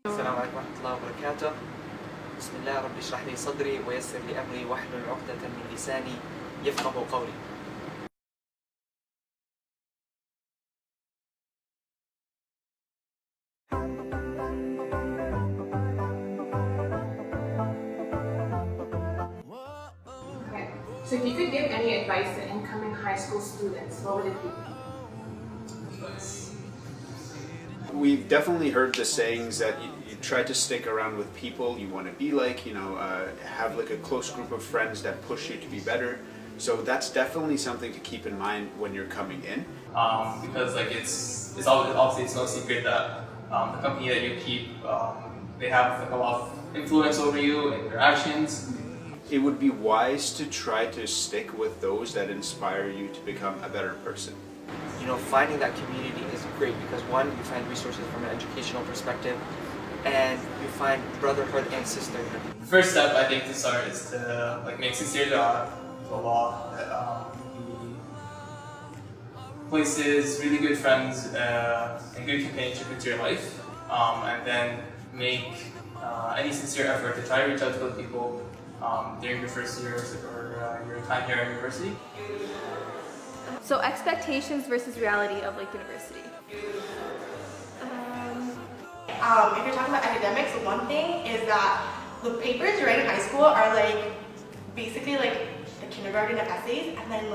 السلام عليكم ورحمة الله وبركاته. بسم الله ربي اشرح لي صدري ويسر لي أمري واحلل عقدة من لساني يفقه قولي. Okay. So if you could give any advice to incoming high school students, what would it be? We've definitely heard the sayings that you try to stick around with people you want to be like, have like a close group of friends that push you to be better. So that's definitely something to keep in mind when you're coming in. Because like it's obviously it's no secret that the company that you keep, they have like a lot of influence over you and your actions. It would be wise to try to stick with those that inspire you to become a better person. Finding that community is great because one, you find resources from an educational perspective, and you find brotherhood and sisterhood. The first step I think to start is to make sincere to Allah that He places really good friends and good companionship into your life, and then make any sincere effort to try to reach out to those people during your first year or your time here at university. So expectations versus reality of university. If you're talking about academics, one thing is that the papers you write in high school are basically like the kindergarten of essays, and then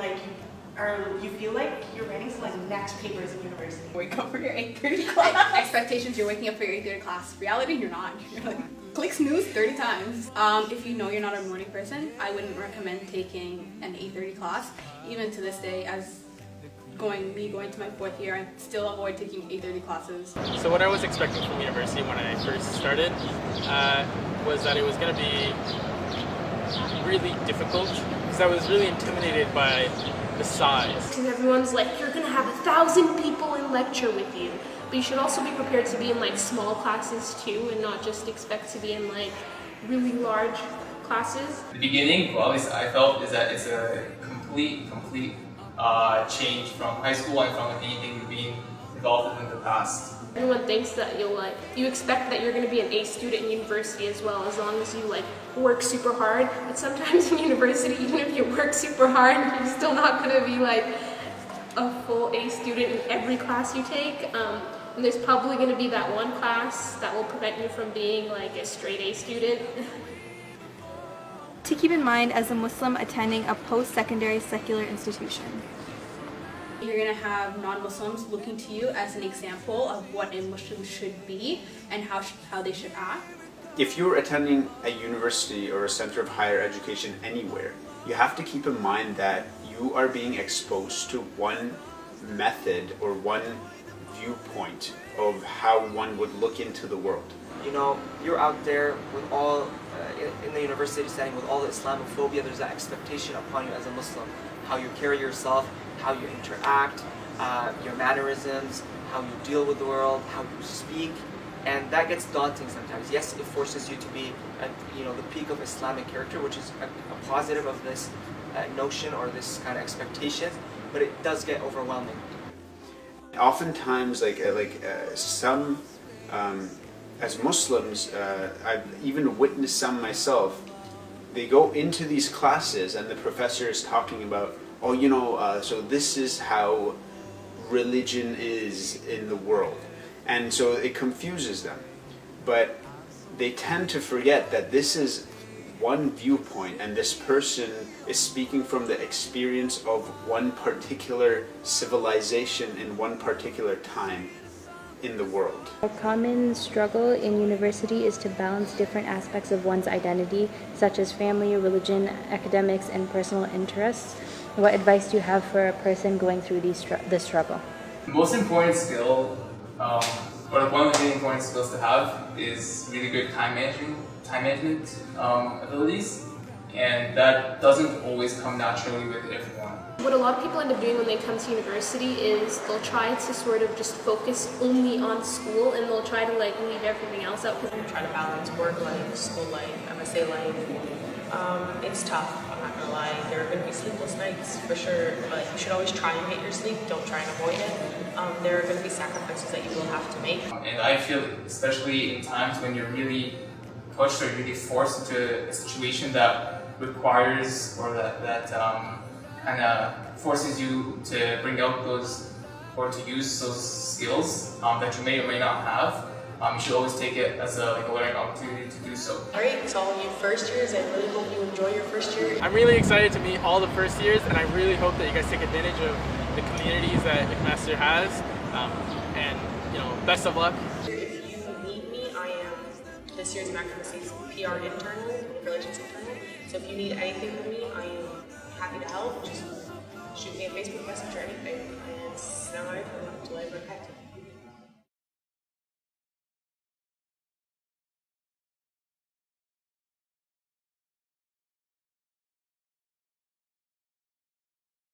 you feel like you're writing some next papers in university. Wake up for your 8:30 class. Expectations, you're waking up for your 8:30 class. Reality, you're not. You're click snooze 30 times. If you know you're not a morning person, I wouldn't recommend taking an 8:30 class. Even to this day, as going to my 4th year, I still avoid taking 8:30 classes. So what I was expecting from university when I first started was that it was going to be really difficult because I was really intimidated by the size. Because everyone's like, you're going to have 1,000 people in lecture with you. But you should also be prepared to be in small classes too, and not just expect to be in really large classes. The beginning, well, at least I felt, is that it's a complete change from high school and from anything you've been involved in the past. Everyone thinks that you expect that you're going to be an A student in university as well, as long as you work super hard. But sometimes in university, even if you work super hard, you're still not going to be a full A student in every class you take. And there's probably going to be that one class that will prevent you from being a straight A student. To keep in mind as a Muslim attending a post-secondary secular institution. You're going to have non-Muslims looking to you as an example of what a Muslim should be and how they should act. If you're attending a university or a center of higher education anywhere, you have to keep in mind that you are being exposed to one method or one viewpoint of how one would look into the world. You're out there with all, in the university setting, with all the Islamophobia. There's that expectation upon you as a Muslim, how you carry yourself, how you interact, your mannerisms, how you deal with the world, how you speak, and that gets daunting sometimes. Yes, it forces you to be at the peak of Islamic character, which is a positive of this notion or this kind of expectation, but it does get overwhelming. Oftentimes, some as Muslims, I've even witnessed some myself. They go into these classes and the professor is talking about, so this is how religion is in the world. And so it confuses them. But they tend to forget that this is one viewpoint and this person is speaking from the experience of one particular civilization in one particular time in the world. A common struggle in university is to balance different aspects of one's identity, such as family, religion, academics, and personal interests. What advice do you have for a person going through this struggle? The most important skill, or one of the really important skills to have, is really good time management abilities, and that doesn't always come naturally with everyone. What a lot of people end up doing when they come to university is they'll try to sort of just focus only on school, and they'll try to like leave everything else out. Try to balance work life, school life, MSA life. It's tough, I'm not gonna lie. There are gonna be sleepless nights for sure, but you should always try and get your sleep, don't try and avoid it. There are gonna be sacrifices that you will have to make. And I feel, especially in times when you're really pushed or really forced into a situation that requires or that kind of forces you to bring out those or to use those skills that you may or may not have, you should always take it as a learning opportunity to do so. Alright, so all you first years, I really hope you enjoy your first year. I'm really excited to meet all the first years, and I really hope that you guys take advantage of the communities that MACximize Series has. And best of luck. If you need me, I am this year's MACximize Series PR intern, relations intern. So if you need anything from me, I am happy to help. Just shoot me a Facebook message or anything. And now I have to